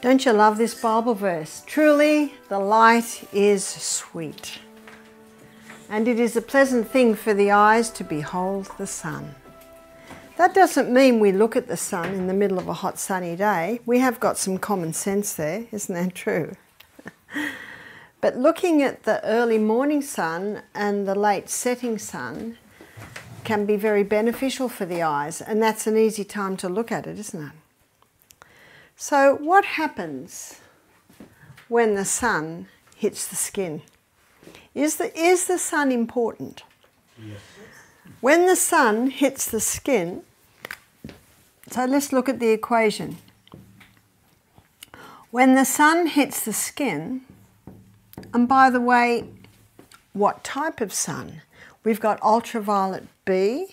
Don't you love this Bible verse? Truly, the light is sweet, and it is a pleasant thing for the eyes to behold the sun. That doesn't mean we look at the sun in the middle of a hot sunny day. We have got some common sense there, isn't that true? But looking at the early morning sun and the late setting sun can be very beneficial for the eyes, and that's an easy time to look at it, isn't it? So what happens when the sun hits the skin? Is the sun important? Yes. When the sun hits the skin, so let's look at the equation. When the sun hits the skin, and by the way, what type of sun? We've got ultraviolet B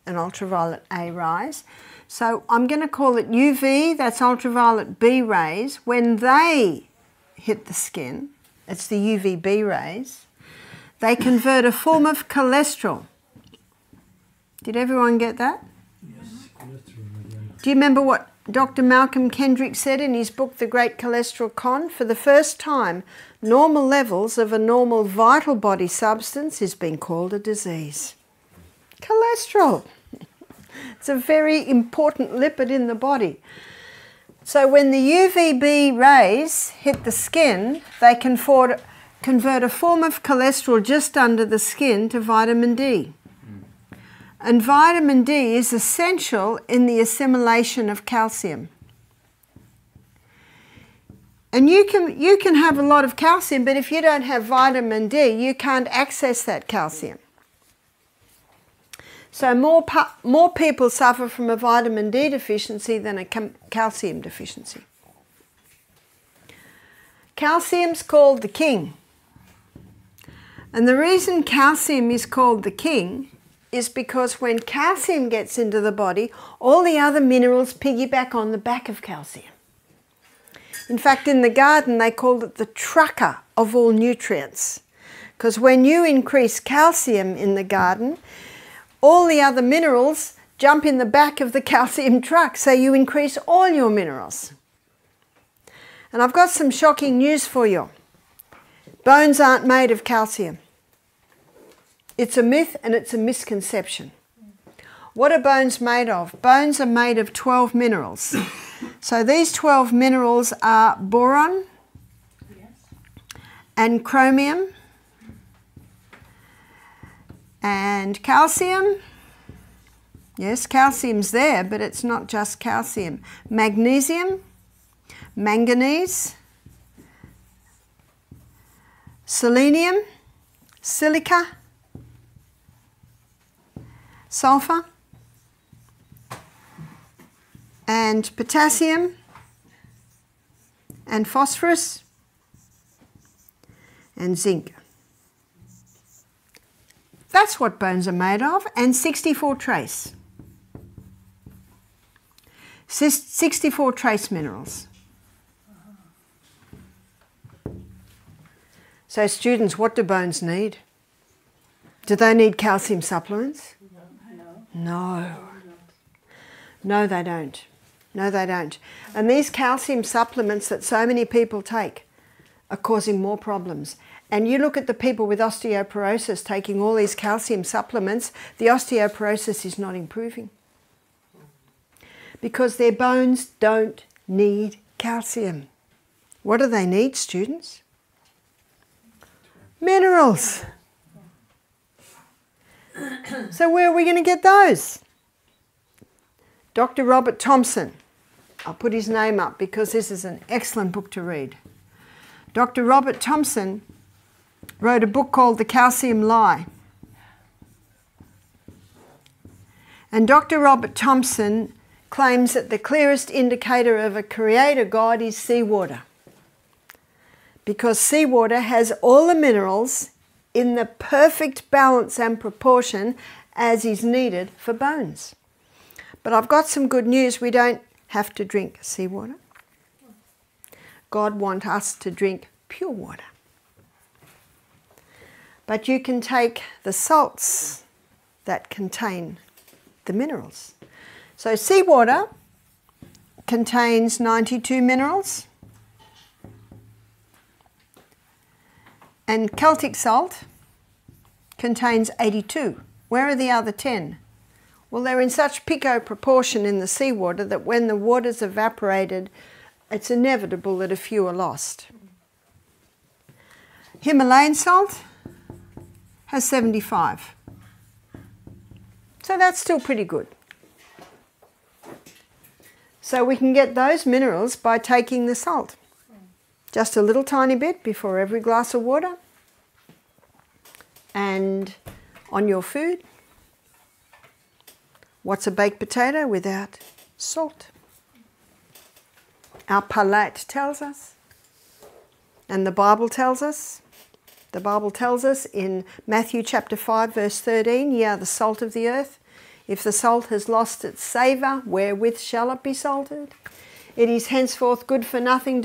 and ultraviolet A rays. So I'm going to call it UV, that's ultraviolet B rays. When they hit the skin, it's the UVB rays, they convert a form of cholesterol. Did everyone get that? Yes. Do you remember what Dr. Malcolm Kendrick said in his book, The Great Cholesterol Con? For the first time, normal levels of a normal vital body substance is being called a disease. Cholesterol. It's a very important lipid in the body. So when the UVB rays hit the skin, they convert a form of cholesterol just under the skin to vitamin D. And vitamin D is essential in the assimilation of calcium. And you can have a lot of calcium, but if you don't have vitamin D, you can't access that calcium. So more people suffer from a vitamin D deficiency than a calcium deficiency. Calcium's called the king. And the reason calcium is called the king is because when calcium gets into the body, all the other minerals piggyback on the back of calcium. In fact, in the garden, they called it the trucker of all nutrients. Because when you increase calcium in the garden, all the other minerals jump in the back of the calcium truck, so you increase all your minerals. And I've got some shocking news for you. Bones aren't made of calcium. It's a myth and it's a misconception. What are bones made of? Bones are made of 12 minerals. So these 12 minerals are boron and chromium and calcium. Yes, calcium's there, but it's not just calcium. Magnesium, manganese, selenium, silica, sulfur, and potassium, and phosphorus, and zinc. That's what bones are made of, and 64 trace. 64 trace minerals. So students, what do bones need? Do they need calcium supplements? No. No, they don't. No, they don't. And these calcium supplements that so many people take are causing more problems. And you look at the people with osteoporosis taking all these calcium supplements, the osteoporosis is not improving. Because their bones don't need calcium. What do they need, students? Minerals. So where are we going to get those? Dr. Robert Thompson. I'll put his name up because this is an excellent book to read. Dr. Robert Thompson wrote a book called The Calcium Lie. And Dr. Robert Thompson claims that the clearest indicator of a creator God is seawater. Because seawater has all the minerals in the perfect balance and proportion as is needed for bones. But I've got some good news. We don't have to drink seawater. God wants us to drink pure water. But you can take the salts that contain the minerals. So seawater contains 92 minerals, And Celtic salt contains 82. Where are the other 10? Well, they're in such pico proportion in the seawater that when the water's evaporated, it's inevitable that a few are lost. Himalayan salt has 75. So that's still pretty good. So we can get those minerals by taking the salt. Just a little tiny bit before every glass of water. And on your food. What's a baked potato without salt? Our palate tells us, and the Bible tells us. The Bible tells us in Matthew chapter 5 verse 13, ye are the salt of the earth. If the salt has lost its savour, wherewith shall it be salted? It is henceforth good for nothing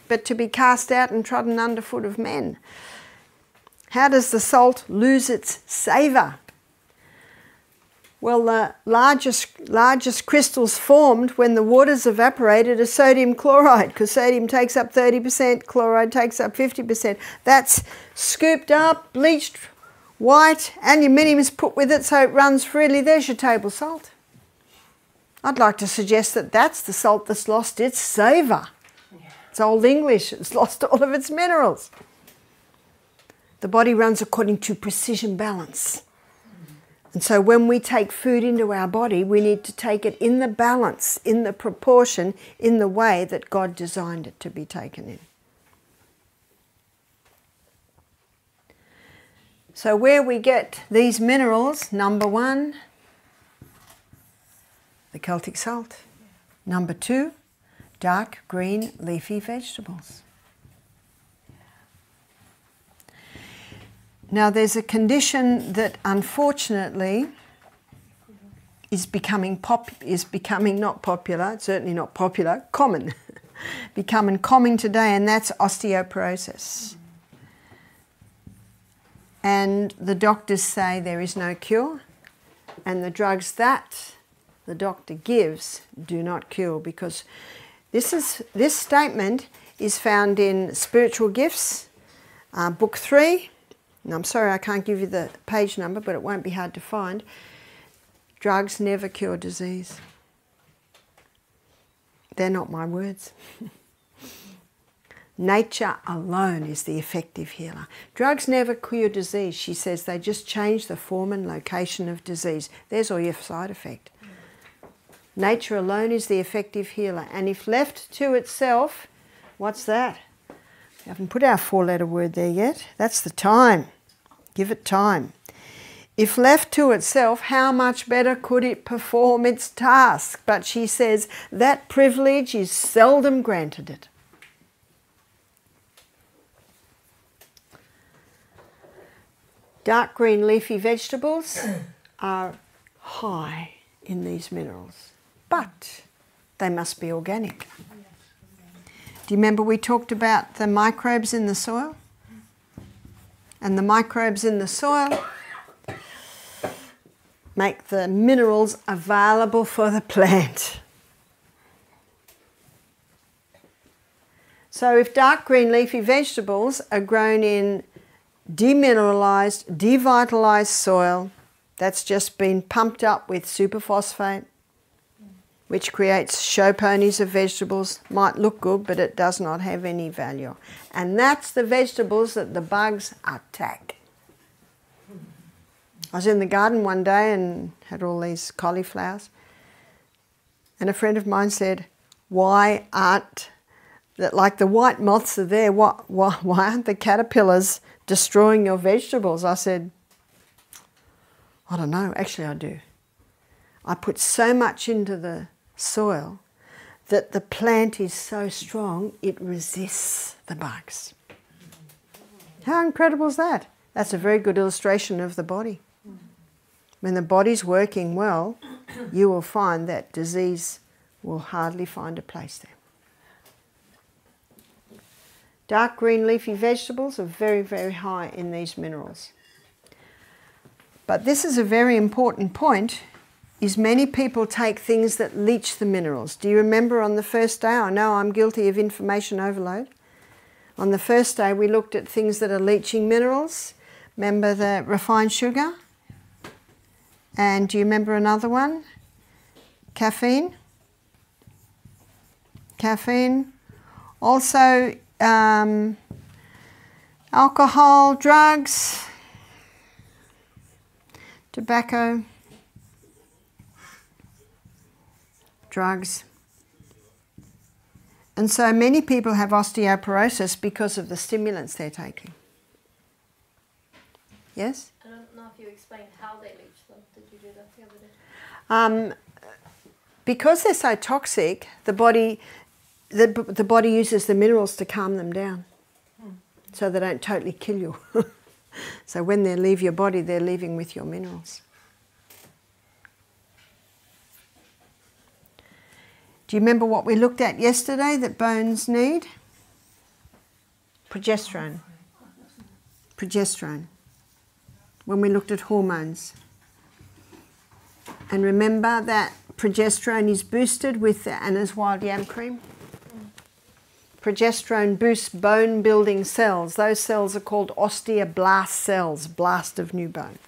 but to be cast out and trodden underfoot of men. How does the salt lose its savour? Well, the largest crystals formed when the water's evaporated are sodium chloride, because sodium takes up 30%, chloride takes up 50%. That's scooped up, bleached white, aluminium is put with it so it runs freely. There's your table salt. I'd like to suggest that that's the salt that's lost its savour. It's Old English, it's lost all of its minerals. The body runs according to precision balance. And so when we take food into our body, we need to take it in the balance, in the proportion, in the way that God designed it to be taken in. So where we get these minerals, number 1, the Celtic salt. Number 2, dark green leafy vegetables. Now there's a condition that unfortunately is becoming not popular, certainly not popular, common. Becoming common today, and that's osteoporosis. And the doctors say there is no cure, and the drugs that the doctor gives do not cure, because this statement is found in Spiritual Gifts, book 3. And I'm sorry I can't give you the page number, but it won't be hard to find. Drugs never cure disease. They're not my words. Nature alone is the effective healer. Drugs never cure disease, she says. They just change the form and location of disease. There's all your side effect. Nature alone is the effective healer. And if left to itself, what's that? We haven't put our 4-letter word there yet. That's the time. Give it time. If left to itself, how much better could it perform its task? But she says that privilege is seldom granted it. Dark green leafy vegetables are high in these minerals, but they must be organic. Do you remember we talked about the microbes in the soil? And the microbes in the soil make the minerals available for the plant. So if dark green leafy vegetables are grown in demineralized, devitalized soil that's just been pumped up with superphosphate, which creates show ponies of vegetables, might look good, but it does not have any value. And that's the vegetables that the bugs attack. I was in the garden one day and had all these cauliflowers, and a friend of mine said, why aren't, like the white moths are there, why aren't the caterpillars destroying your vegetables? I said, I don't know, actually I do. I put so much into the soil that the plant is so strong it resists the bugs. How incredible is that? That's a very good illustration of the body. When the body's working well, you will find that disease will hardly find a place there. Dark green leafy vegetables are very, very high in these minerals. But this is a very important point, is many people take things that leach the minerals. Do you remember on the first day? I know I'm guilty of information overload. On the first day we looked at things that are leaching minerals. Remember the refined sugar? And do you remember another one? Caffeine. Caffeine. Also alcohol, drugs, tobacco, drugs. And so many people have osteoporosis because of the stimulants they're taking. Yes? I don't know if you explained how they leach them. Did you do that the other day? Because they're so toxic, the body uses the minerals to calm them down, so they don't totally kill you. So when they leave your body, they're leaving with your minerals. Do you remember what we looked at yesterday that bones need? Progesterone. Progesterone. When we looked at hormones. And remember that progesterone is boosted with the Anna's wild yam cream. Progesterone boosts bone building cells. Those cells are called osteoblast cells, blast of new bone.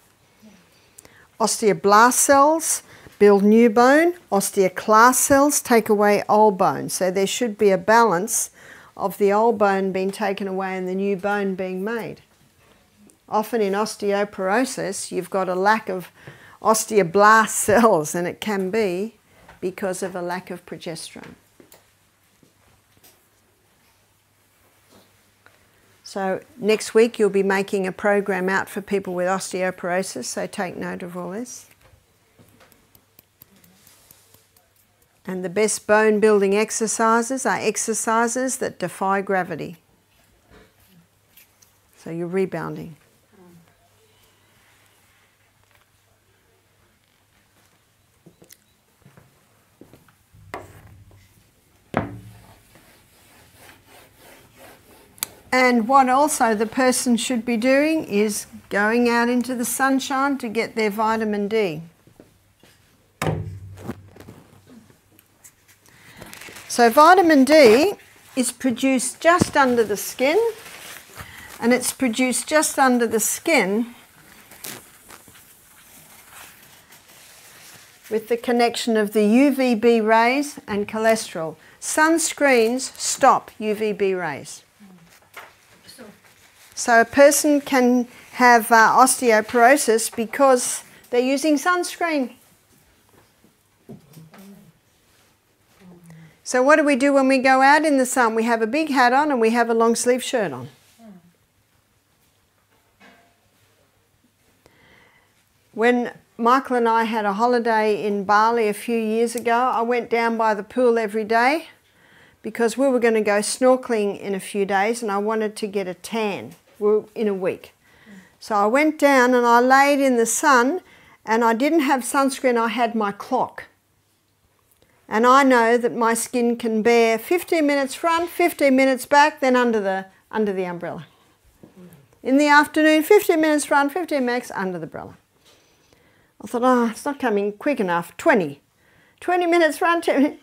Osteoblast cells build new bone. Osteoclast cells take away old bone. So there should be a balance of the old bone being taken away and the new bone being made. Often in osteoporosis, you've got a lack of osteoblast cells, and it can be because of a lack of progesterone. So next week you'll be making a program out for people with osteoporosis, so take note of all this. And the best bone building exercises are exercises that defy gravity. So you're rebounding. And what also the person should be doing is going out into the sunshine to get their vitamin D. So vitamin D is produced just under the skin, and it's produced just under the skin with the connection of the UVB rays and cholesterol. Sunscreens stop UVB rays. So a person can have osteoporosis because they're using sunscreen. So what do we do when we go out in the sun? We have a big hat on and we have a long sleeve shirt on. When Michael and I had a holiday in Bali a few years ago, I went down by the pool every day because we were going to go snorkeling in a few days and I wanted to get a tan in a week. So I went down and I laid in the sun, and I didn't have sunscreen, I had my clock. And I know that my skin can bear 15 minutes front, 15 minutes back, then under the umbrella. In the afternoon, 15 minutes front, 15 minutes under the umbrella. I thought, oh, it's not coming quick enough. 20 minutes front, 10 minutes.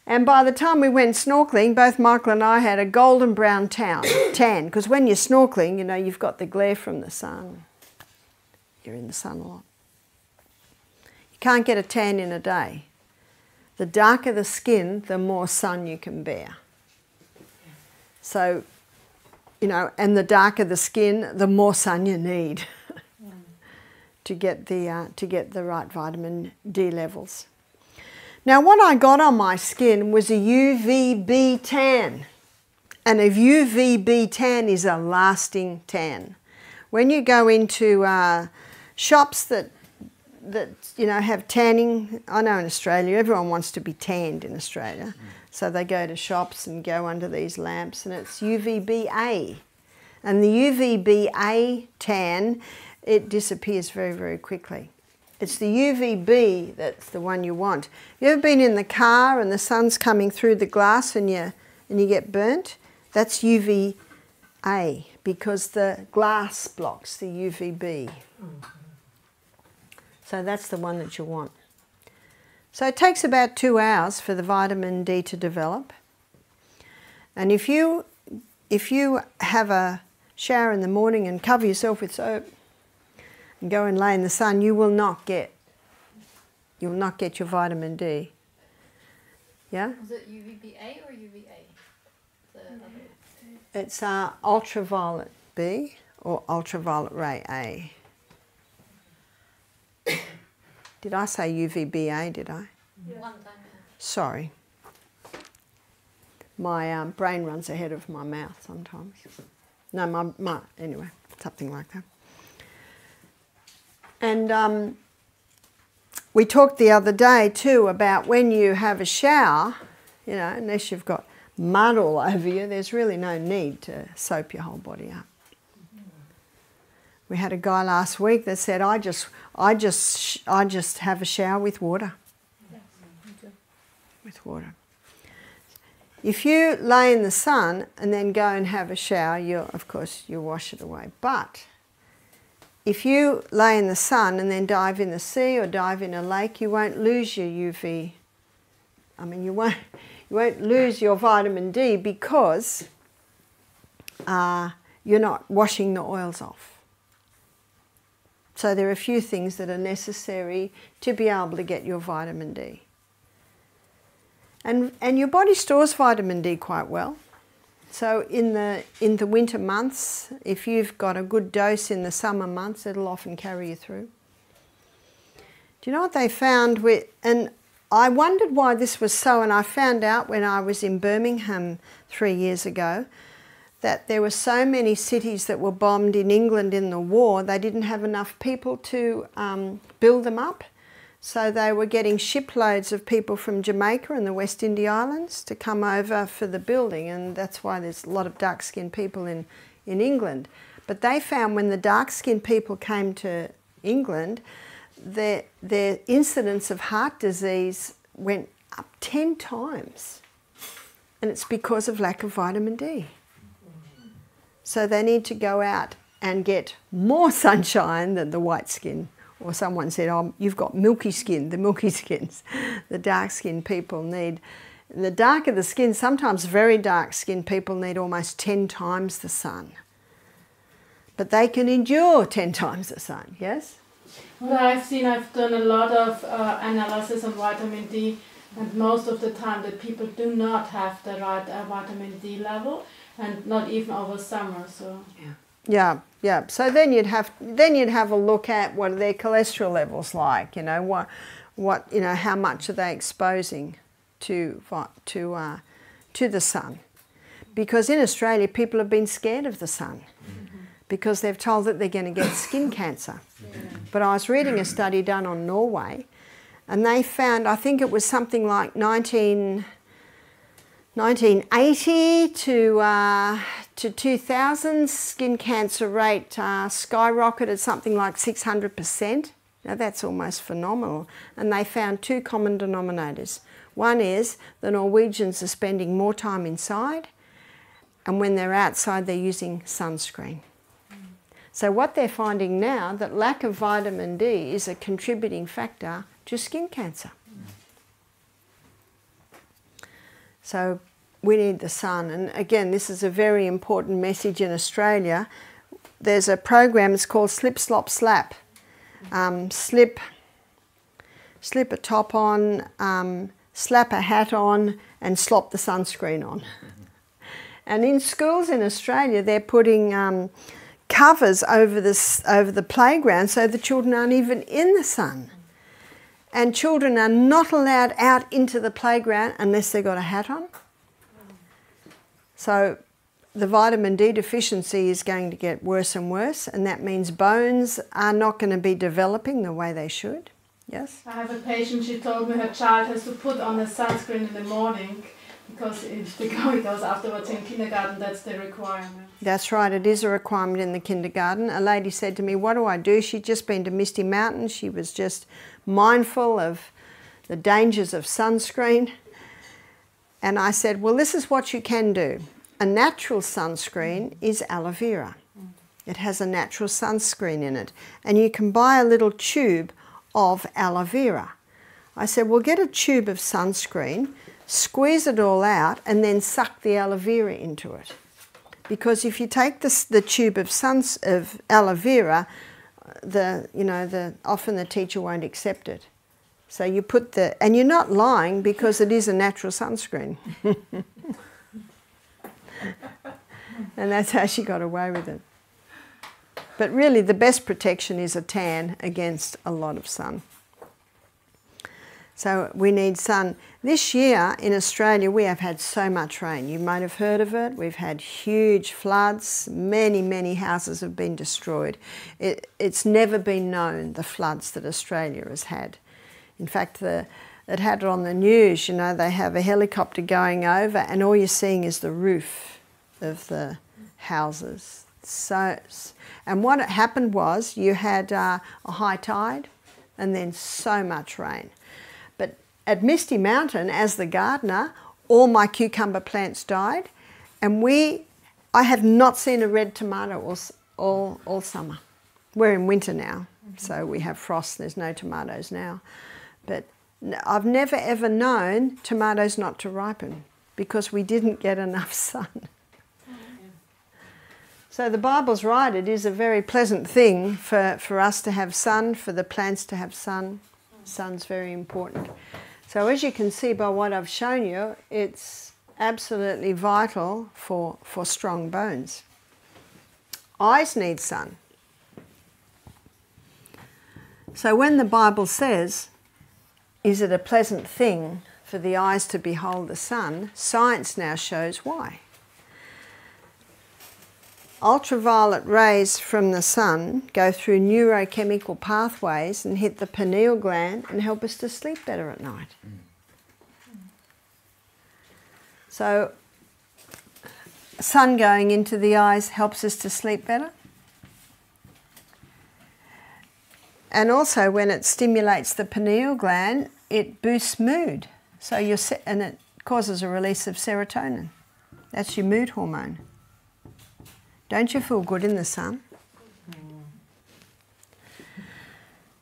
And by the time we went snorkeling, both Michael and I had a golden brown tan, because when you're snorkeling, you know, you've got the glare from the sun. You're in the sun a lot. You can't get a tan in a day. The darker the skin, the more sun you can bear. So, you know, and the darker the skin, the more sun you need to get the right vitamin D levels. Now what I got on my skin was a UVB tan, and a UVB tan is a lasting tan. When you go into shops that you know have tanning, I know in Australia everyone wants to be tanned in Australia, so they go to shops and go under these lamps, and it's UVBA, and the UVBA tan, it disappears very, very quickly. It's the UVB that's the one you want. You ever been in the car and the sun's coming through the glass and you get burnt? That's UVA, because the glass blocks the UVB. So that's the one that you want. So it takes about 2 hours for the vitamin D to develop. And if you if you have a shower in the morning and cover yourself with soap and go and lay in the sun, you will not get your vitamin D. Yeah? Was it UVB-A or UVA? It's ultraviolet B or ultraviolet ray A. Did I say UVB-A, did I? Yeah. One time, yeah. Sorry. My brain runs ahead of my mouth sometimes. No, anyway, something like that. And we talked the other day too about when you have a shower, you know, unless you've got mud all over you, there's really no need to soap your whole body up. We had a guy last week that said, I just have a shower with water. With water. If you lay in the sun and then go and have a shower, of course you wash it away. But if you lay in the sun and then dive in the sea or dive in a lake, you won't lose your UV. I mean, you won't lose your vitamin D because you're not washing the oils off. So there are a few things that are necessary to be able to get your vitamin D. And your body stores vitamin D quite well. So in the winter months, if you've got a good dose in the summer months, it'll often carry you through. Do you know what they found and I wondered why this was so, and I found out when I was in Birmingham 3 years ago that there were so many cities that were bombed in England in the war, they didn't have enough people to build them up. So they were getting shiploads of people from Jamaica and the West Indies Islands to come over for the building, and that's why there's a lot of dark-skinned people in England. But they found when the dark-skinned people came to England, their incidence of heart disease went up 10 times. And it's because of lack of vitamin D. So they need to go out and get more sunshine than the white skin. Or someone said, oh, you've got milky skin, the milky skins. The dark-skinned people need, the darker the skin, sometimes very dark-skinned people need almost 10 times the sun. But they can endure 10 times the sun, yes? Well, I've done a lot of analysis on vitamin D, and most of the time that people do not have the right vitamin D level, and not even over summer, so... Yeah. Yeah, so then you'd have a look at what are their cholesterol levels like, you know, how much are they exposing to the sun, because in Australia people have been scared of the sun because they've told that they're going to get skin cancer. But I was reading a study done on Norway, and they found, I think it was something like 1980 to 2000, skin cancer rate skyrocketed something like 600%. Now that's almost phenomenal. And they found two common denominators. One is the Norwegians are spending more time inside, and when they're outside they're using sunscreen. So what they're finding now, that lack of vitamin D is a contributing factor to skin cancer. So we need the sun. And again, this is a very important message in Australia. There's a program, it's called Slip, Slop, Slap. Slip a top on, slap a hat on, and slop the sunscreen on. And in schools in Australia, they're putting covers over the playground so the children aren't even in the sun. And children are not allowed out into the playground unless they've got a hat on. So the vitamin D deficiency is going to get worse and worse, and that means bones are not going to be developing the way they should. Yes? I have a patient, she told me her child has to put on a sunscreen in the morning because if the guy goes afterwards in kindergarten, that's the requirement. That's right, it is a requirement in the kindergarten. A lady said to me, what do I do? She'd just been to Misty Mountain. She was just mindful of the dangers of sunscreen. And I said, well, this is what you can do. A natural sunscreen is aloe vera. It has a natural sunscreen in it. And you can buy a little tube of aloe vera. I said, well, get a tube of sunscreen, squeeze it all out, and then suck the aloe vera into it. Because if you take the tube of aloe vera, often the teacher won't accept it. So you put and you're not lying because it is a natural sunscreen. And that's how she got away with it. But really the best protection is a tan against a lot of sun. So we need sun. This year in Australia we have had so much rain. You might have heard of it. We've had huge floods. Many, many houses have been destroyed. It's never been known, the floods that Australia has had. In fact, it had it on the news, you know, they have a helicopter going over and all you're seeing is the roof of the houses. And what happened was you had a high tide and then so much rain. But at Misty Mountain, as the gardener, all my cucumber plants died, and I have not seen a red tomato all summer. We're in winter now, so we have frost, there's no tomatoes now. But I've never ever known tomatoes not to ripen because we didn't get enough sun. So the Bible's right, it is a very pleasant thing for us to have sun, for the plants to have sun. Sun's very important. So as you can see by what I've shown you, it's absolutely vital for strong bones. Eyes need sun. So when the Bible says, is it a pleasant thing for the eyes to behold the sun, science now shows why. Ultraviolet rays from the sun go through neurochemical pathways and hit the pineal gland and help us to sleep better at night. So, sun going into the eyes helps us to sleep better. And also when it stimulates the pineal gland, it boosts mood. So and it causes a release of serotonin. That's your mood hormone. Don't you feel good in the sun?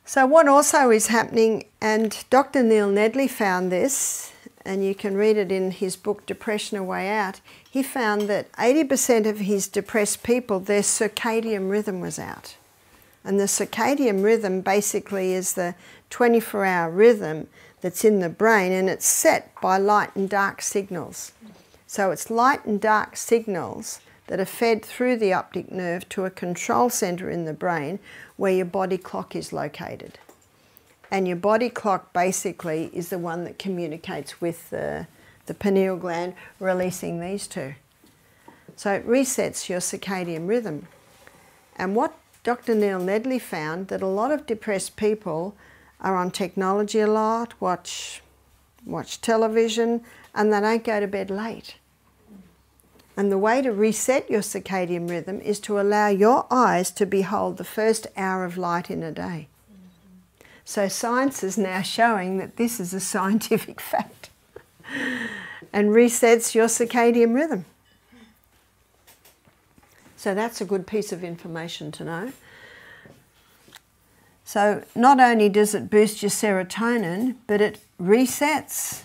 So what also is happening, and Dr. Neil Nedley found this, and you can read it in his book Depression: A Way Out, he found that 80% of his depressed people, their circadian rhythm was out. And the circadian rhythm basically is the 24-hour rhythm that's in the brain, and it's set by light and dark signals. So it's light and dark signals that are fed through the optic nerve to a control centre in the brain where your body clock is located. And your body clock basically is the one that communicates with the pineal gland, releasing these two. So it resets your circadian rhythm. And what Dr. Neil Nedley found, that a lot of depressed people are on technology a lot, watch television, and they don't go to bed late. And the way to reset your circadian rhythm is to allow your eyes to behold the first hour of light in a day. So science is now showing that this is a scientific fact and resets your circadian rhythm. So that's a good piece of information to know. So not only does it boost your serotonin, but it resets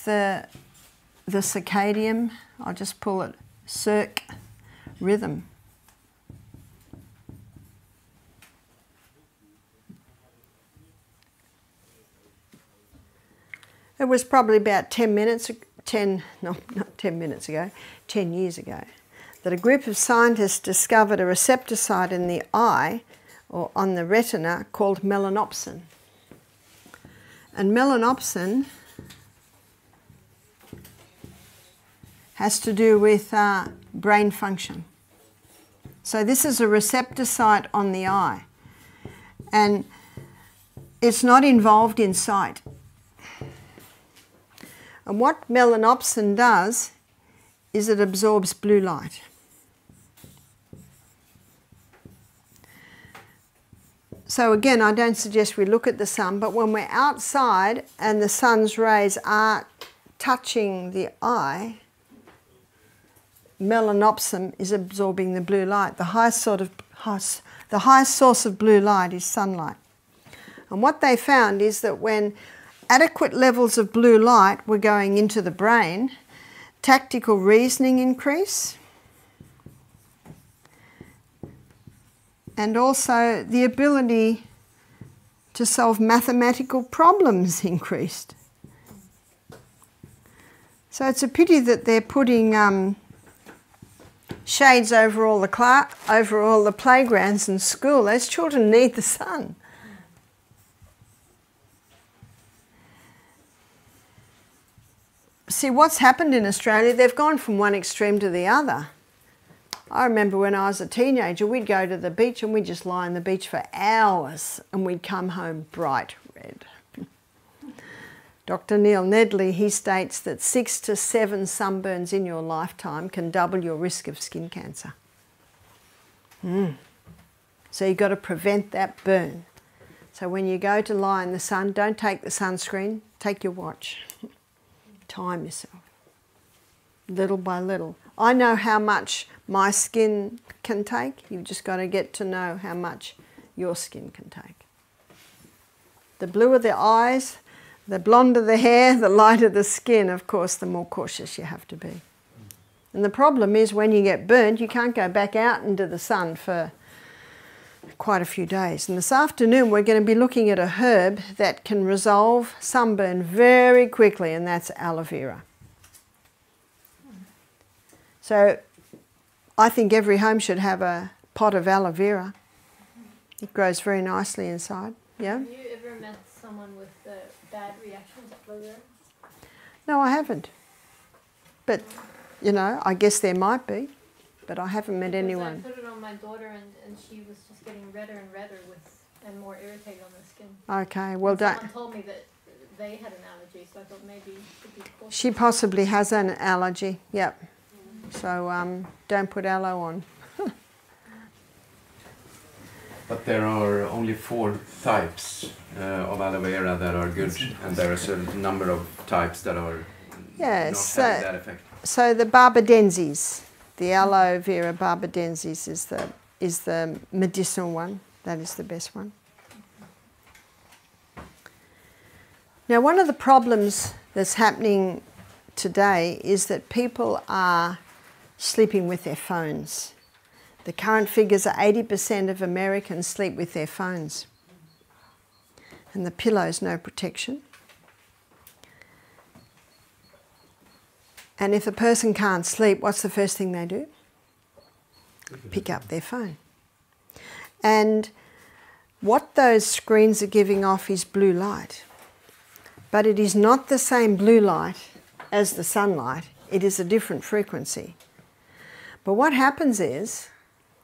the circadian, I'll just pull it, circ rhythm. It was probably about 10 years ago, that a group of scientists discovered a receptor site in the eye, or on the retina, called melanopsin. And melanopsin has to do with brain function. So this is a receptor site on the eye, and it's not involved in sight. And what melanopsin does is it absorbs blue light. So again, I don't suggest we look at the sun, but when we're outside and the sun's rays are touching the eye, melanopsin is absorbing the blue light. The highest source of blue light is sunlight. And what they found is that when adequate levels of blue light were going into the brain, tactical reasoning increase, and also the ability to solve mathematical problems increased. So it's a pity that they're putting shades over all the playgrounds and school. Those children need the sun. See, what's happened in Australia, they've gone from one extreme to the other. I remember when I was a teenager, we'd go to the beach and we'd just lie on the beach for hours and we'd come home bright red. Dr. Neil Nedley, he states that 6 to 7 sunburns in your lifetime can double your risk of skin cancer. So you've got to prevent that burn. So when you go to lie in the sun, don't take the sunscreen, take your watch. Time yourself, little by little. I know how much my skin can take. You've just got to get to know how much your skin can take. The bluer the eyes, the blonder the hair, the lighter the skin, of course, the more cautious you have to be. And the problem is when you get burned, you can't go back out into the sun for quite a few days. And this afternoon we're going to be looking at a herb that can resolve sunburn very quickly, and that's aloe vera. So I think every home should have a pot of aloe vera. It grows very nicely inside. Yeah? Have you ever met someone with bad reactions to aloe vera? No, I haven't. But, you know, I guess there might be. But I haven't met anyone. I put it on my daughter and she was just getting redder and redder and more irritated on the skin. Okay, well don't... Someone told me that they had an allergy, so I thought maybe it could be cautious. She possibly has an allergy, yep. So don't put aloe on. But there are only 4 types of aloe vera that are good, and there is a number of types that are not having that effect. So the barbadensis, the aloe vera barbadensis is the medicinal one. That is the best one. Now, one of the problems that's happening today is that people are sleeping with their phones. The current figures are 80% of Americans sleep with their phones. And the pillow's no protection. And if a person can't sleep, what's the first thing they do? Pick up their phone. And what those screens are giving off is blue light. But it is not the same blue light as the sunlight. It is a different frequency. But what happens is,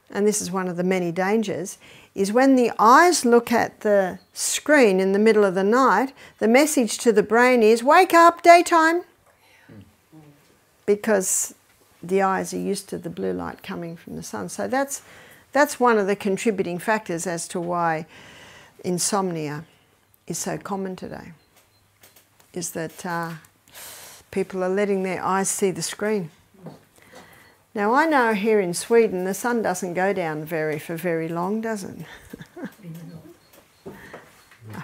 and this is one of the many dangers, is when the eyes look at the screen in the middle of the night, the message to the brain is, wake up, daytime. Because the eyes are used to the blue light coming from the sun. So that's one of the contributing factors as to why insomnia is so common today, is that people are letting their eyes see the screen. Now, I know here in Sweden the sun doesn't go down for very long, does it? Up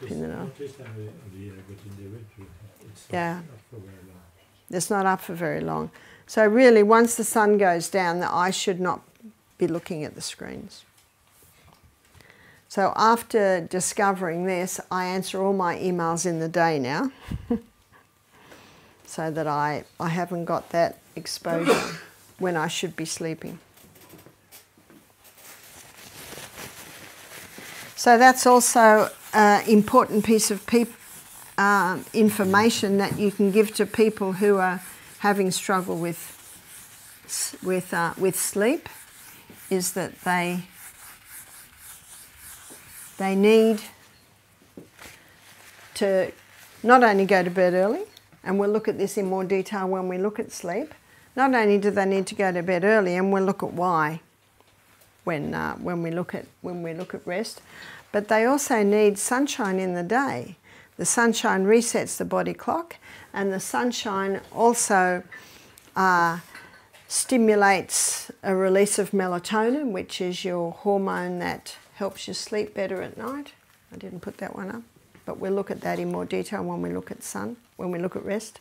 in the north. Yeah. It's not up for very long. So really, once the sun goes down, the eye should not be looking at the screens. So after discovering this, I answer all my emails in the day now, so that I haven't got that exposure when I should be sleeping. So that's also an important piece of information that you can give to people who are having struggle with sleep, is that they need to not only go to bed early, and we'll look at this in more detail when we look at sleep. Not only do they need to go to bed early, and we'll look at why when we look at rest, but they also need sunshine in the day. The sunshine resets the body clock, and the sunshine also stimulates a release of melatonin, which is your hormone that helps you sleep better at night. I didn't put that one up, but we'll look at that in more detail when we look at rest.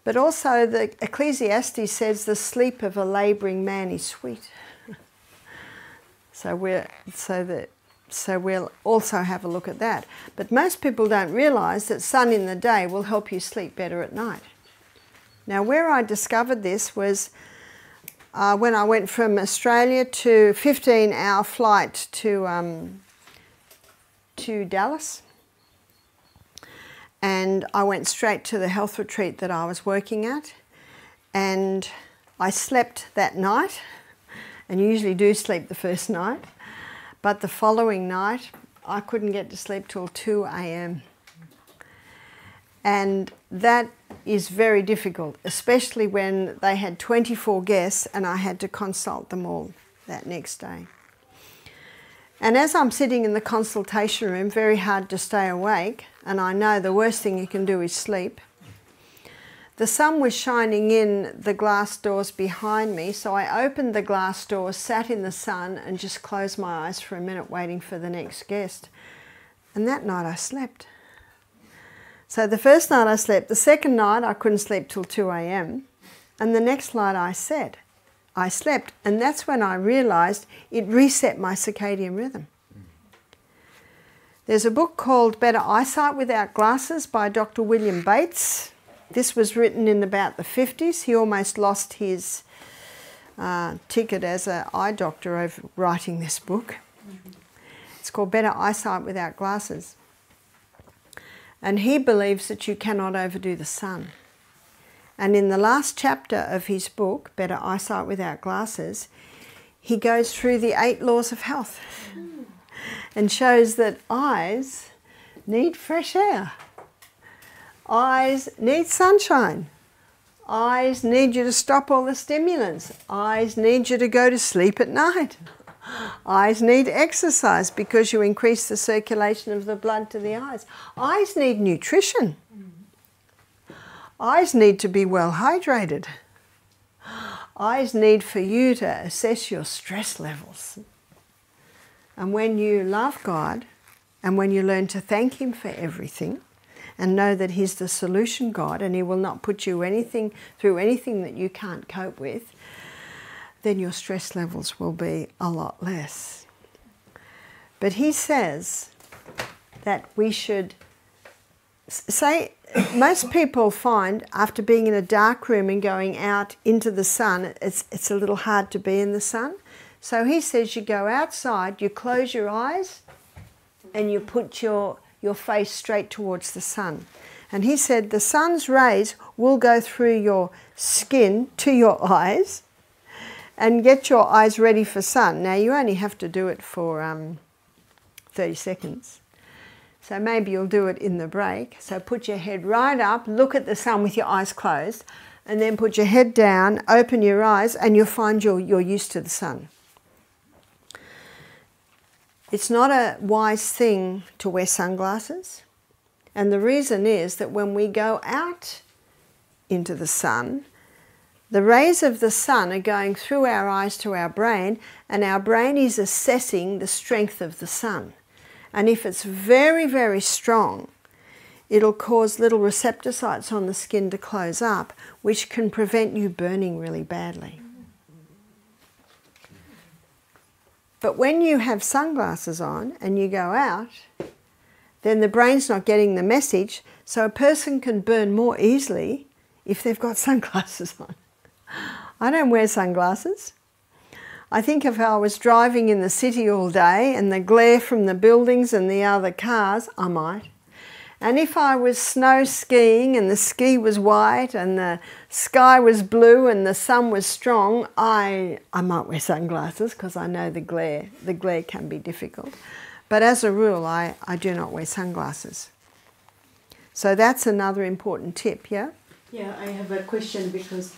But also the Ecclesiastes says the sleep of a labouring man is sweet. So we'll also have a look at that. But most people don't realise that sun in the day will help you sleep better at night. Now where I discovered this was when I went from Australia to 15-hour flight to Dallas. And I went straight to the health retreat that I was working at, and I slept that night, and usually do sleep the first night, but the following night I couldn't get to sleep till 2 a.m. And that is very difficult, especially when they had 24 guests and I had to consult them all that next day. And as I'm sitting in the consultation room, very hard to stay awake, and I know the worst thing you can do is sleep, the sun was shining in the glass doors behind me, so I opened the glass doors, sat in the sun, and just closed my eyes for a minute waiting for the next guest. And that night I slept. So the first night I slept, the second night I couldn't sleep till 2 a.m, and the next night I slept, and that's when I realised it reset my circadian rhythm. There's a book called Better Eyesight Without Glasses by Dr. William Bates. This was written in about the 50s. He almost lost his ticket as an eye doctor over writing this book. It's called Better Eyesight Without Glasses. And he believes that you cannot overdo the sun. And in the last chapter of his book, Better Eyesight Without Glasses, he goes through the 8 laws of health and shows that eyes need fresh air. Eyes need sunshine. Eyes need you to stop all the stimulants. Eyes need you to go to sleep at night. Eyes need exercise because you increase the circulation of the blood to the eyes. Eyes need nutrition. Eyes need to be well hydrated. Eyes need for you to assess your stress levels. And when you love God, and when you learn to thank Him for everything, and know that He's the solution God, and He will not put you through anything that you can't cope with, then your stress levels will be a lot less. But he says that we should say, most people find after being in a dark room and going out into the sun, it's a little hard to be in the sun. So he says you go outside, you close your eyes, and you put your face straight towards the sun. And he said the sun's rays will go through your skin to your eyes and get your eyes ready for sun. Now you only have to do it for 30 seconds. So maybe you'll do it in the break. So put your head right up, look at the sun with your eyes closed, and then put your head down, open your eyes, and you'll find you're used to the sun. It's not a wise thing to wear sunglasses. And the reason is that when we go out into the sun, the rays of the sun are going through our eyes to our brain, and our brain is assessing the strength of the sun. And if it's very, very strong, it'll cause little receptor sites on the skin to close up, which can prevent you burning really badly. But when you have sunglasses on and you go out, then the brain's not getting the message, so a person can burn more easily if they've got sunglasses on. I don't wear sunglasses. I think if I was driving in the city all day and the glare from the buildings and the other cars, I might. And if I was snow skiing and the ski was white and the sky was blue and the sun was strong, I might wear sunglasses because I know the glare can be difficult. But as a rule, I do not wear sunglasses. So that's another important tip, yeah? Yeah, I have a question because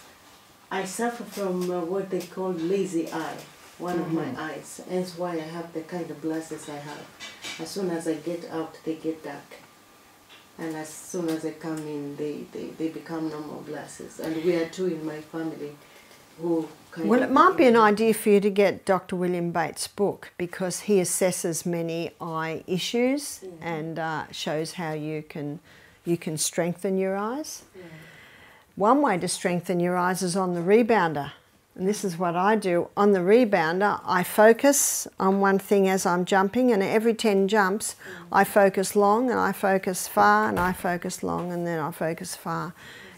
I suffer from what they call lazy eye, one of my eyes. That's why I have the kind of glasses I have. As soon as I get out, they get dark. And as soon as I come in, they become normal glasses. And we are 2 in my family who kind Well, it might be an idea for you to get Dr. William Bates' book because he assesses many eye issues and shows how you can strengthen your eyes. One way to strengthen your eyes is on the rebounder. And this is what I do. On the rebounder, I focus on one thing as I'm jumping, and every 10 jumps, I focus long, and I focus far, and I focus long, and then I focus far.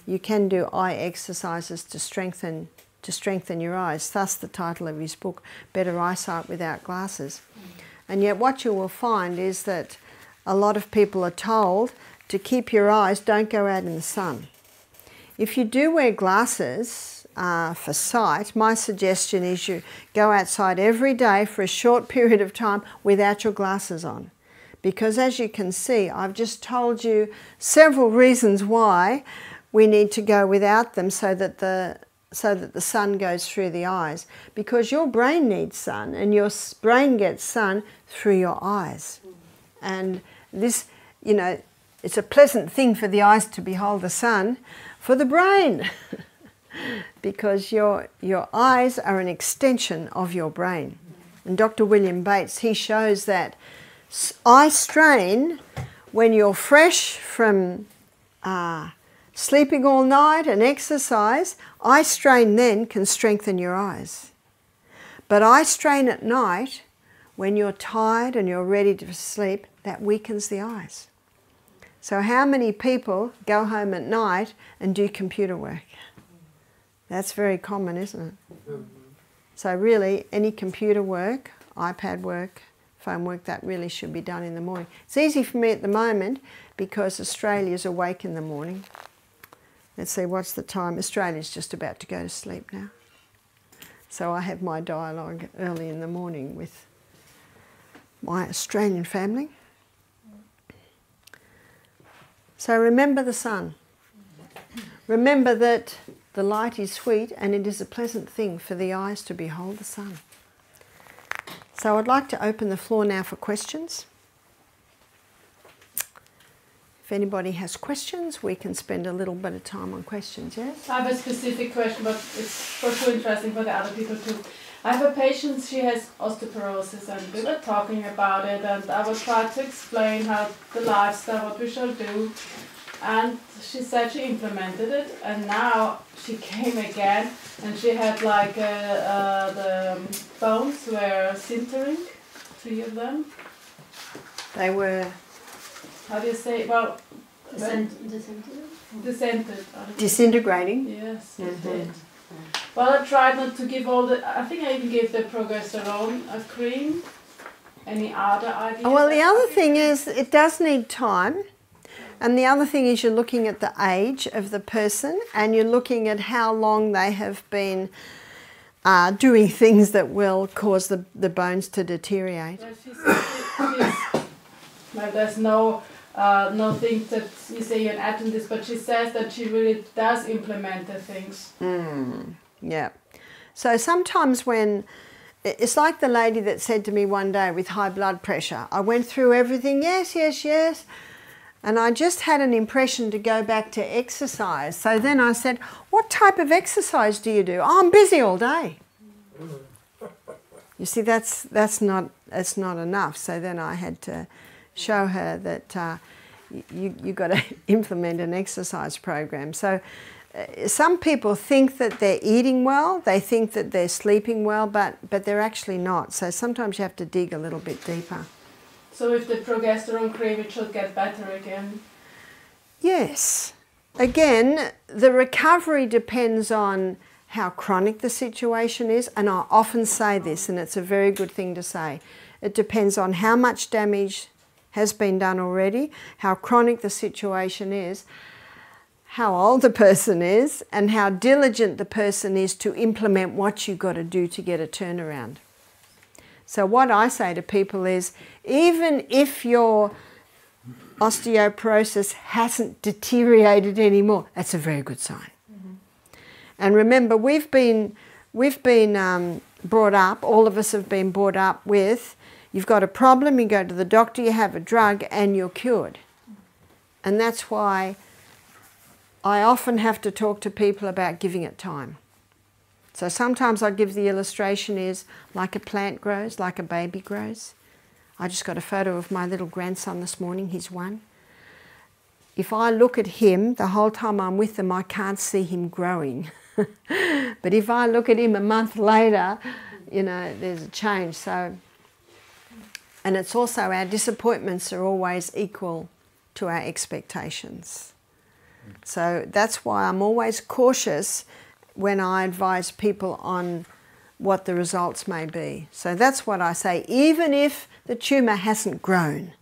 You can do eye exercises to strengthen your eyes. Thus the title of his book, Better Eyesight Without Glasses. And yet what you will find is that a lot of people are told to keep your eyes, don't go out in the sun. If you do wear glasses for sight, my suggestion is you go outside every day for a short period of time without your glasses on. Because as you can see, I've just told you several reasons why we need to go without them so that the sun goes through the eyes. Because your brain needs sun, and your brain gets sun through your eyes. And this, you know, it's a pleasant thing for the eyes to behold the sun, for the brain. Because your eyes are an extension of your brain. And Dr. William Bates, he shows that eye strain, when you're fresh from sleeping all night and exercise, eye strain then can strengthen your eyes. But eye strain at night, when you're tired and you're ready to sleep, that weakens the eyes. So how many people go home at night and do computer work? That's very common, isn't it? So really, any computer work, iPad work, phone work, that really should be done in the morning. It's easy for me at the moment because Australia's awake in the morning. Let's see, what's the time? Australia's just about to go to sleep now. So I have my dialogue early in the morning with my Australian family. So remember the sun. Remember that the light is sweet, and it is a pleasant thing for the eyes to behold the sun. So I'd like to open the floor now for questions. If anybody has questions, we can spend a little bit of time on questions, yes? I have a specific question, but it's for sure interesting for the other people too. I have a patient, she has osteoporosis, and we were talking about it, and I will try to explain how the lifestyle, what we shall do. And she said she implemented it, and now she came again, and she had like the bones were sintering, 3 of them. They were... How do you say? Well, disintegrating. Yes, it did. Well, I tried not to give all the... I think I even gave the progesterone cream. Any other ideas? Well, the other thing is it does need time. And the other thing is you're looking at the age of the person, and you're looking at how long they have been doing things that will cause the bones to deteriorate. Well, she said well, there's no thing that you say you're an Adventist, but she says that she really does implement the things. Yeah. So sometimes when... It's like the lady that said to me one day with high blood pressure, I went through everything, yes, yes, yes. And I just had an impression to go back to exercise. So then I said, what type of exercise do you do? Oh, I'm busy all day. You see, that's not enough. So then I had to show her that you got to implement an exercise program. So some people think that they're eating well, they think that they're sleeping well, but they're actually not. So sometimes you have to dig a little bit deeper. So with the progesterone cream, it should get better again? Yes. Again, the recovery depends on how chronic the situation is, and I often say this, and it's a very good thing to say. It depends on how much damage has been done already, how chronic the situation is, how old the person is, and how diligent the person is to implement what you've got to do to get a turnaround. So what I say to people is, even if your osteoporosis hasn't deteriorated anymore, that's a very good sign. And remember, we've been brought up, all of us have been brought up with, you've got a problem, you go to the doctor, you have a drug, and you're cured. And that's why I often have to talk to people about giving it time. So sometimes I give the illustration is like a plant grows, like a baby grows. I just got a photo of my little grandson this morning, he's 1. if I look at him, the whole time I'm with them, I can't see him growing. But if I look at him a month later, you know, there's a change. So, and it's also our disappointments are always equal to our expectations. So that's why I'm always cautious when I advise people on what the results may be. So that's what I say, even if the tumour hasn't grown,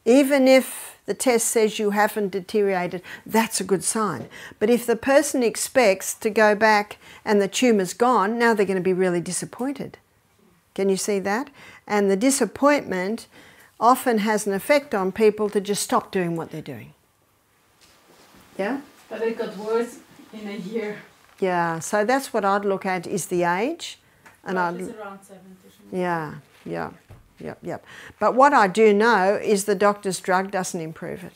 even if the test says you haven't deteriorated, that's a good sign. But if the person expects to go back and the tumour's gone, now they're going to be really disappointed. Can you see that? And the disappointment often has an effect on people to just stop doing what they're doing. Yeah? But it got worse in a year. Yeah, so that's what I'd look at is the age. And She's around 70. Yeah. Yep. But what I do know is the doctor's drug doesn't improve it,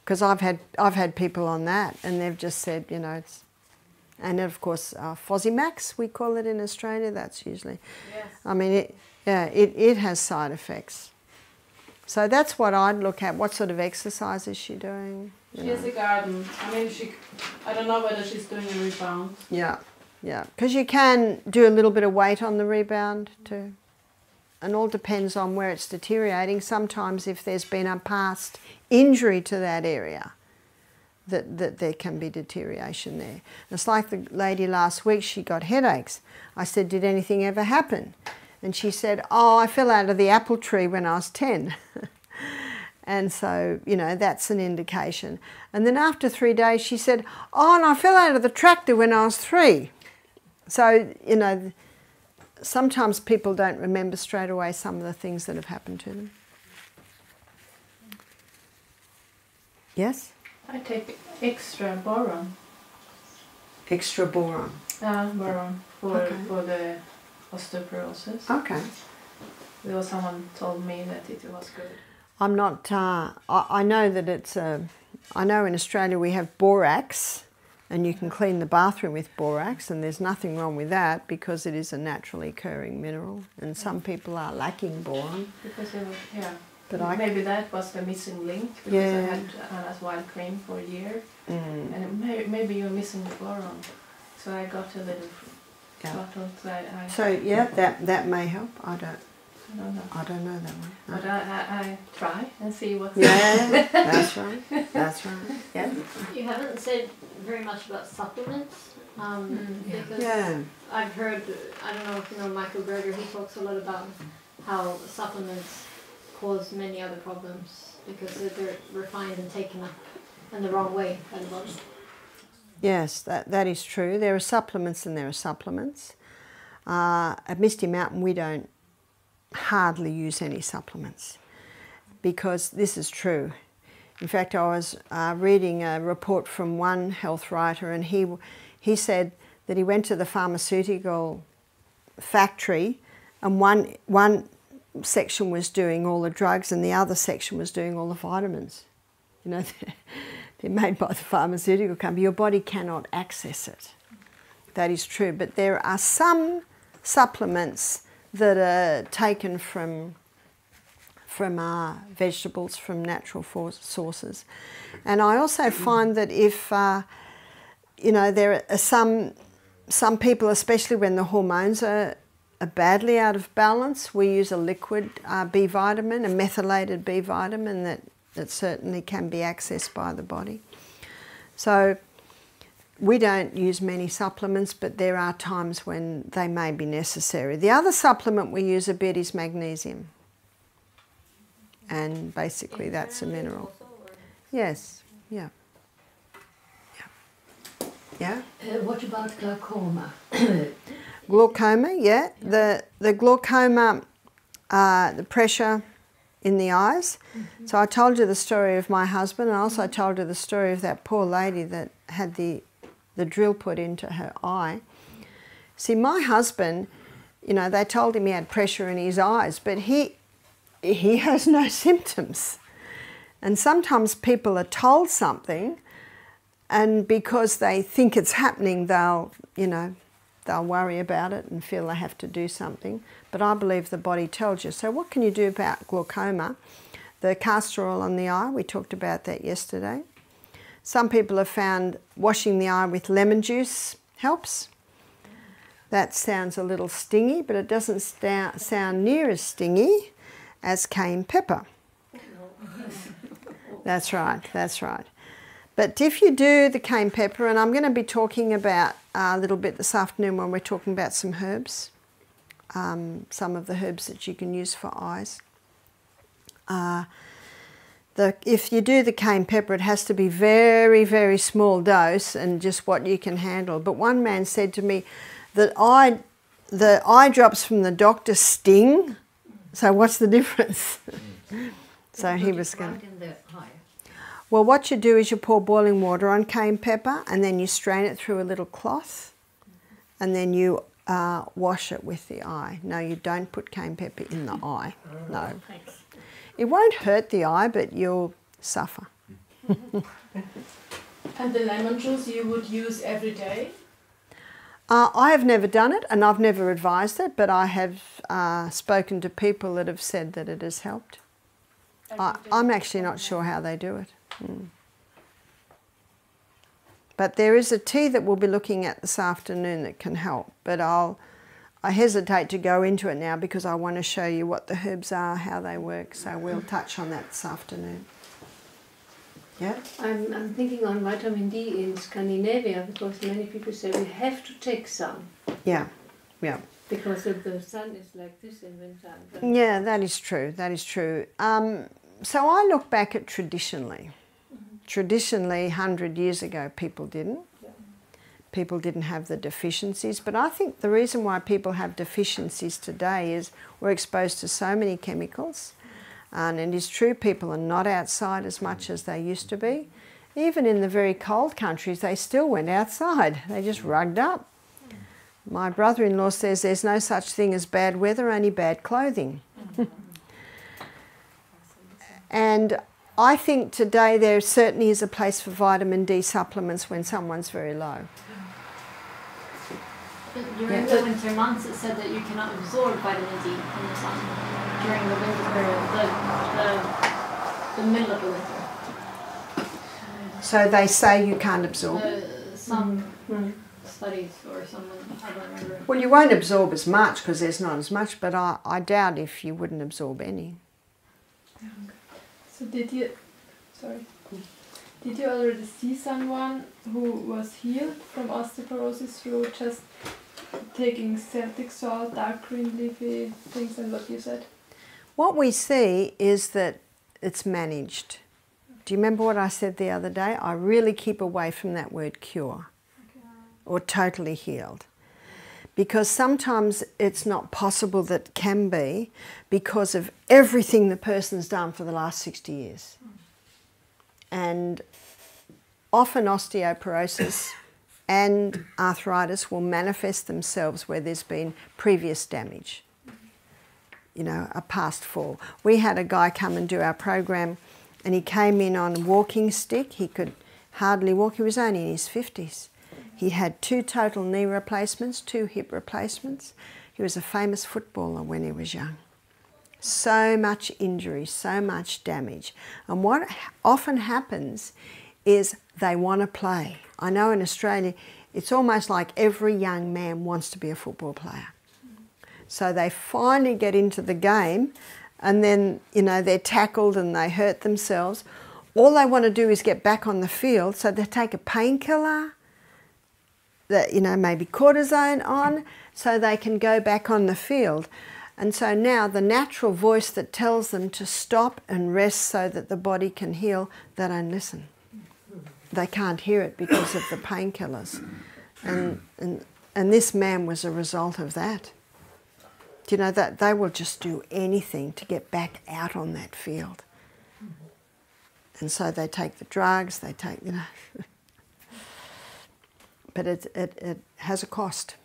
because I've had people on that, and they've just said, you know, it's, and of course Fosimax, we call it in Australia. That's usually, Yes. I mean, it has side effects. So that's what I'd look at. What sort of exercise is she doing? She has a garden. I mean, I don't know whether she's doing a rebound. Yeah, because you can do a little bit of weight on the rebound too. And all depends on where it's deteriorating. Sometimes if there's been a past injury to that area, that there can be deterioration there. It's like the lady last week, she got headaches. I said, did anything ever happen? And she said, oh, I fell out of the apple tree when I was 10. And so, you know, that's an indication. And then after 3 days, she said, oh, and I fell out of the tractor when I was 3. So, you know, sometimes people don't remember straight away some of the things that have happened to them. Yes? I take extra boron. Extra boron. Boron for Okay. for the osteoporosis. Okay. There was someone told me that it was good. I'm not, I know that it's, I know in Australia we have borax, and you can clean the bathroom with borax, and there's nothing wrong with that because it is a naturally occurring mineral, and some people are lacking boron. Because it was, yeah. But maybe that was the missing link, because I had Anna's wild cream for a year, and maybe you're missing the boron. So I got a little bottle. So yeah, that may help. I don't know. I don't know that one. No. But I try and see what's Yeah, that's right. That's right. Yeah. You haven't said very much about supplements, because I've heard, I don't know if you know Michael Berger, he talks a lot about how supplements cause many other problems because they're refined and taken up in the wrong way by the body. Yes, that is true. There are supplements and there are supplements. At Misty Mountain we don't hardly use any supplements because this is true. In fact, I was reading a report from one health writer, and he said that he went to the pharmaceutical factory, and one section was doing all the drugs and the other section was doing all the vitamins. You know, they're made by the pharmaceutical company. Your body cannot access it. That is true. But there are some supplements that are taken from vegetables, from natural sources. And I also find that if, you know, there are some people, especially when the hormones are badly out of balance, we use a liquid B vitamin, a methylated B vitamin that certainly can be accessed by the body. So we don't use many supplements, but there are times when they may be necessary. The other supplement we use a bit is magnesium. And basically that's a mineral. Yes, yeah. Yeah? What about glaucoma? Glaucoma, yeah. The glaucoma, the pressure in the eyes. So I told you the story of my husband, and I also told you the story of that poor lady that had the drill put into her eye. See, my husband, you know, they told him he had pressure in his eyes, but he has no symptoms. And sometimes people are told something, and because they think it's happening, they'll worry about it and feel they have to do something. But I believe the body tells you. So what can you do about glaucoma? the castor oil on the eye, we talked about that yesterday. Some people have found washing the eye with lemon juice helps. That sounds a little stingy, but it doesn't sound near as stingy as cayenne pepper. That's right, that's right. But if you do the cayenne pepper, and I'm going to be talking about a little bit this afternoon when we're talking about some herbs, some of the herbs that you can use for eyes. If you do the cayenne pepper, it has to be very, very small dose and just what you can handle. But one man said to me that the eye drops from the doctor sting. So what's the difference? So he was going to... Well, what you do is you pour boiling water on cayenne pepper and then you strain it through a little cloth and then you wash it with the eye. No, you don't put cayenne pepper in the eye. No. It won't hurt the eye, but you'll suffer. And the lemon juice you would use every day? I have never done it and I've never advised it, but I have spoken to people that have said that it has helped. I'm actually not sure how they do it. But there is a tea that we'll be looking at this afternoon that can help, but I hesitate to go into it now because I want to show you what the herbs are, how they work, so we'll touch on that this afternoon. Yeah? I'm thinking on vitamin D in Scandinavia because many people say we have to take some. Yeah, yeah. Because if the sun is like this in winter. Yeah, that is true, that is true. So I look back at traditionally. Traditionally, 100 years ago, people didn't. People didn't have the deficiencies, but I think the reason why people have deficiencies today is we're exposed to so many chemicals, and it is true people are not outside as much as they used to be. Even in the very cold countries, they still went outside. They just rugged up. My brother-in-law says there's no such thing as bad weather, only bad clothing. And I think today there certainly is a place for vitamin D supplements when someone's very low. During the winter months, it said that you cannot absorb vitamin D from the sun during the winter period, the middle of the winter. So they say you can't absorb? Some studies or someone, I don't remember. Well, you won't absorb as much because there's not as much, but I doubt if you wouldn't absorb any. So did you already see someone who was healed from osteoporosis through just taking Celtic salt, dark green leafy things and what you said? What we see is that it's managed. Do you remember what I said the other day? I really keep away from that word cure or totally healed. Because sometimes it's not possible that it can be because of everything the person's done for the last 60 years. And often osteoporosis and arthritis will manifest themselves where there's been previous damage, you know, a past fall. We had a guy come and do our program and he came in on a walking stick. He could hardly walk. He was only in his 50s. He had 2 total knee replacements, 2 hip replacements. He was a famous footballer when he was young. So much injury, so much damage. And what often happens is they want to play. I know in Australia, it's almost like every young man wants to be a football player. So they finally get into the game and then, you know, they're tackled and they hurt themselves. All they want to do is get back on the field, so they take a painkiller, that, you know, maybe cortisone on, so they can go back on the field. And so now the natural voice that tells them to stop and rest so that the body can heal, they don't listen. They can't hear it because of the painkillers. And this man was a result of that. Do you know that they will just do anything to get back out on that field? And so they take the drugs, they take, you know. But it has a cost,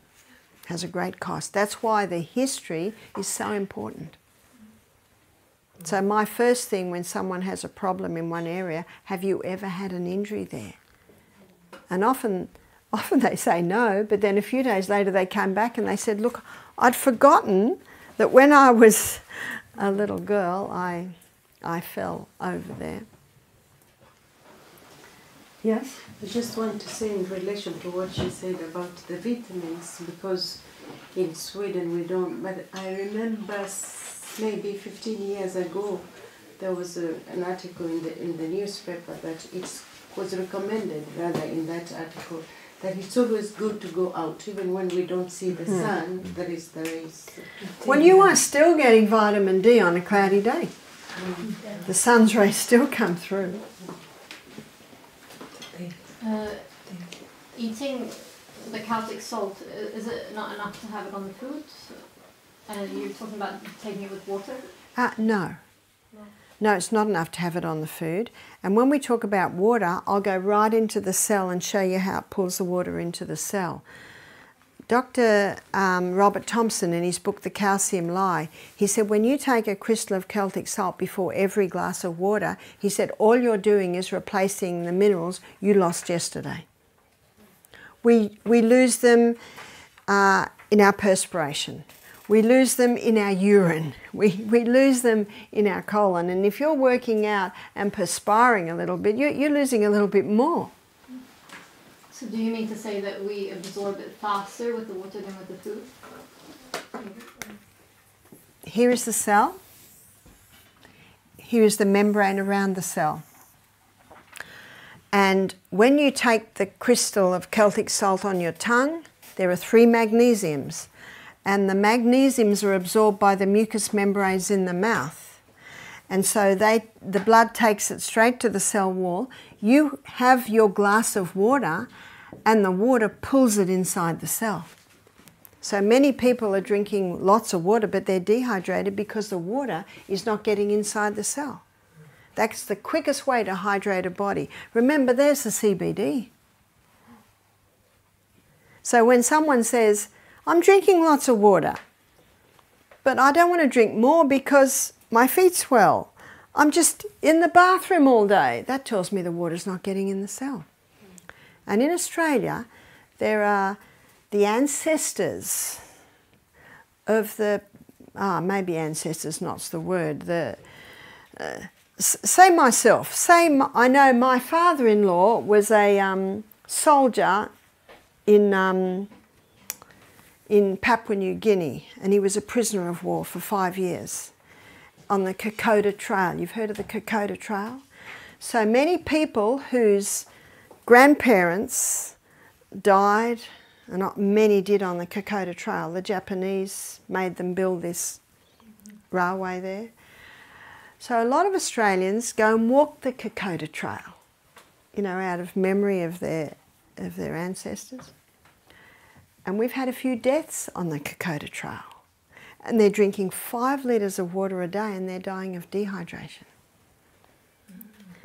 has a great cost. That's why the history is so important. So my first thing when someone has a problem in one area, have you ever had an injury there? And often they say no, but then a few days later they came back and they said, look, I'd forgotten that when I was a little girl, I I fell over there. Yes? I just want to say in relation to what she said about the vitamins, because in Sweden we don't, but I remember maybe 15 years ago there was an article in the newspaper that it was recommended, rather, in that article, that it's always good to go out, even when we don't see the sun, there is. Well, you are still getting vitamin D on a cloudy day. The sun's rays still come through. Eating the Celtic salt, is it not enough to have it on the food? You're talking about taking it with water? No. No, it's not enough to have it on the food. And when we talk about water, I'll go right into the cell and show you how it pulls the water into the cell. Dr. Robert Thompson, in his book The Calcium Lie, he said when you take a crystal of Celtic salt before every glass of water, he said all you're doing is replacing the minerals you lost yesterday. We lose them in our perspiration. We lose them in our urine. We lose them in our colon. And if you're working out and perspiring a little bit, you're losing a little bit more. So do you mean to say that we absorb it faster with the water than with the food? Here is the cell. Here is the membrane around the cell. And when you take the crystal of Celtic salt on your tongue, there are 3 magnesiums. And the magnesiums are absorbed by the mucous membranes in the mouth. And so the blood takes it straight to the cell wall. You have your glass of water and the water pulls it inside the cell. So many people are drinking lots of water, but they're dehydrated because the water is not getting inside the cell. That's the quickest way to hydrate a body. Remember, there's the CBD. So when someone says, I'm drinking lots of water, but I don't want to drink more because my feet swell. I'm just in the bathroom all day. That tells me the water's not getting in the cell. And in Australia, there are the ancestors of the, maybe ancestors not's the word, say myself, I know my father-in-law was a soldier in Papua New Guinea, and he was a prisoner of war for 5 years on the Kada Trail. You've heard of the Kada Trail? So many people whose grandparents died, and not many did, on the Kada Trail. The Japanese made them build this railway there. So a lot of Australians go and walk the Kada Trail, you know, out of memory of their ancestors. And we've had a few deaths on the Kada Trail. And they're drinking 5 litres of water a day and they're dying of dehydration.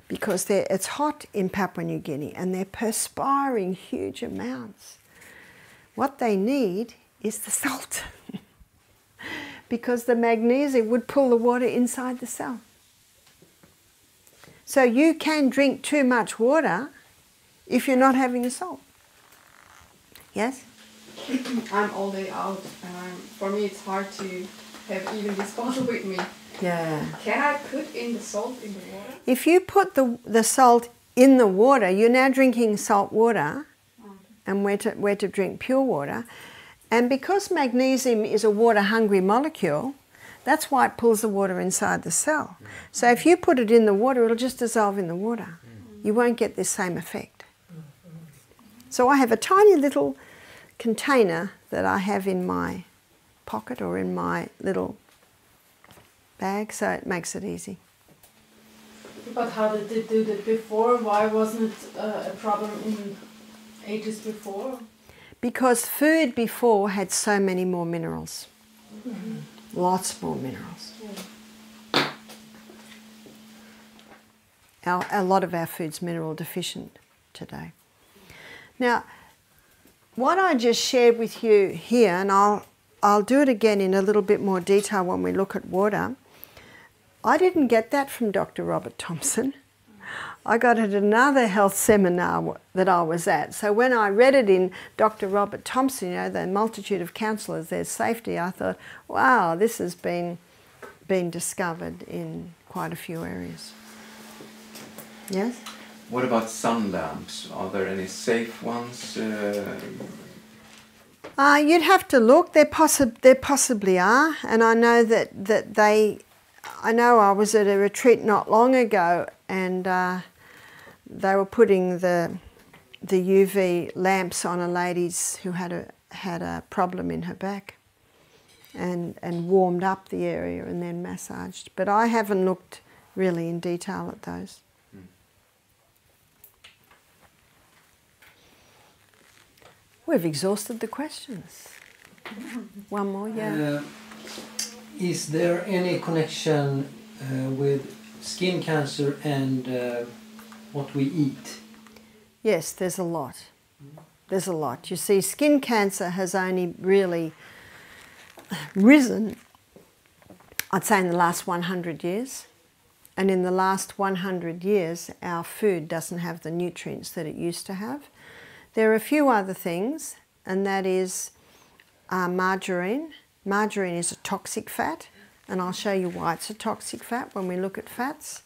Because it's hot in Papua New Guinea and they're perspiring huge amounts. What they need is the salt. Because the magnesium would pull the water inside the cell. So you can drink too much water if you're not having the salt. Yes? I'm all day out, and for me it's hard to have even this bottle with me. Yeah. Can I put in the salt in the water? If you put the salt in the water, you're now drinking salt water, and we're to drink pure water. And because magnesium is a water-hungry molecule, that's why it pulls the water inside the cell. So if you put it in the water, it'll just dissolve in the water. You won't get this same effect. So I have a tiny little container that I have in my pocket or in my little bag, so it makes it easy. But how did they do that before? Why wasn't it a problem in ages before? Because food before had so many more minerals. Lots more minerals. A lot of our food's mineral deficient today. Now, what I just shared with you here, and I'll do it again in a little bit more detail when we look at water, I didn't get that from Dr. Robert Thompson. I got it at another health seminar that I was at. So when I read it in Dr. Robert Thompson, you know, the multitude of counsellors, there's safety, I thought, wow, this has been been discovered in quite a few areas. Yes? What about sun lamps? Are there any safe ones? You'd have to look. There possibly are, and I know that they. I know I was at a retreat not long ago, and they were putting the UV lamps on a lady's who had a problem in her back, and warmed up the area and then massaged. But I haven't looked really in detail at those. We've exhausted the questions. One more, yeah. Is there any connection with skin cancer and what we eat? Yes, there's a lot. There's a lot. You see, skin cancer has only really risen, I'd say, in the last 100 years. And in the last 100 years, our food doesn't have the nutrients that it used to have. There are a few other things, and that is margarine. Margarine is a toxic fat, and I'll show you why it's a toxic fat when we look at fats.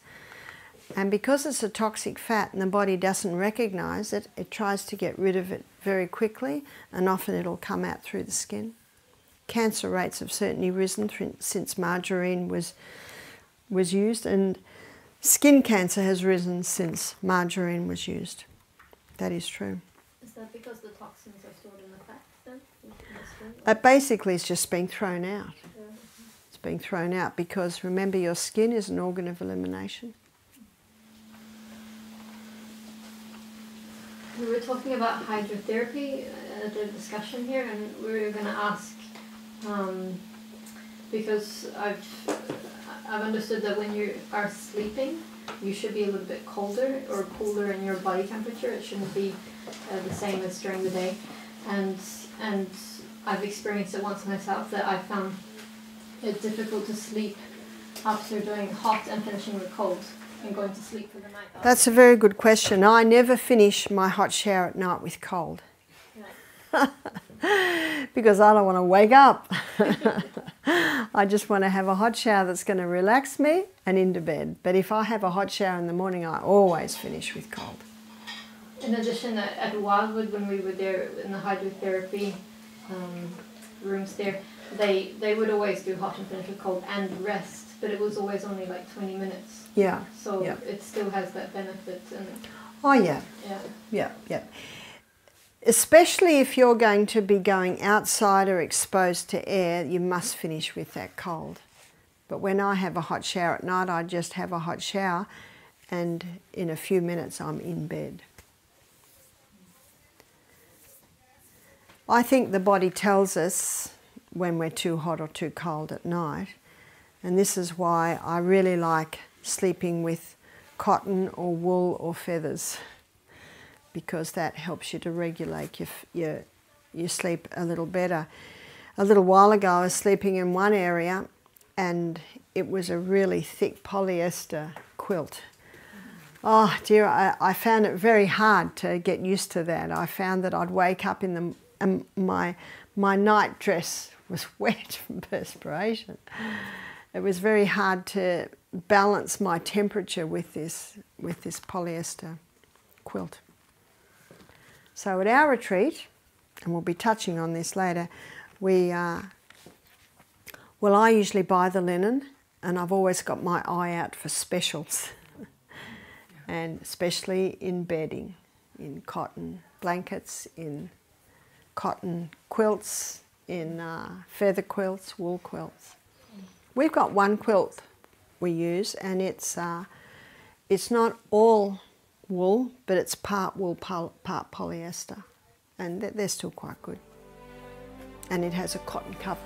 And because it's a toxic fat and the body doesn't recognise it, it tries to get rid of it very quickly, and often it'll come out through the skin. Cancer rates have certainly risen since margarine was used, and skin cancer has risen since margarine was used. That is true. Is that because the toxins are stored in the fat then? It basically is just being thrown out. Yeah. It's being thrown out because, remember, your skin is an organ of elimination. We were talking about hydrotherapy at the discussion here, and we were going to ask, because I've understood that when you are sleeping, you should be a little bit colder or cooler in your body temperature. It shouldn't be the same as during the day. And I've experienced it once myself, that I found it difficult to sleep after doing hot and finishing with cold and going to sleep for the night. That's a very good question. I never finish my hot shower at night with cold. Yeah. Because I don't want to wake up. I just want to have a hot shower that's going to relax me and into bed. But if I have a hot shower in the morning, I always finish with cold. In addition, at Wildwood, when we were there in the hydrotherapy rooms there, they would always do hot and finish with cold and rest, but it was always only like 20 minutes. Yeah. So it still has that benefit. And oh yeah. Yeah. Yeah, yeah. Especially if you're going to be going outside or exposed to air, you must finish with that cold. But when I have a hot shower at night, I just have a hot shower, and in a few minutes I'm in bed. I think the body tells us when we're too hot or too cold at night, and this is why I really like sleeping with cotton or wool or feathers, because that helps you to regulate your sleep a little better. A little while ago I was sleeping in one area and it was a really thick polyester quilt. Oh dear, I found it very hard to get used to that. I found that I'd wake up in the and my night dress was wet from perspiration. It was very hard to balance my temperature with this polyester quilt. So at our retreat, and we'll be touching on this later, I usually buy the linen, and I've always got my eye out for specials, and especially in bedding, in cotton blankets, in cotton quilts, in feather quilts, wool quilts. We've got one quilt we use, and it's not all wool, but it's part wool, part polyester, and they're still quite good. And it has a cotton cover.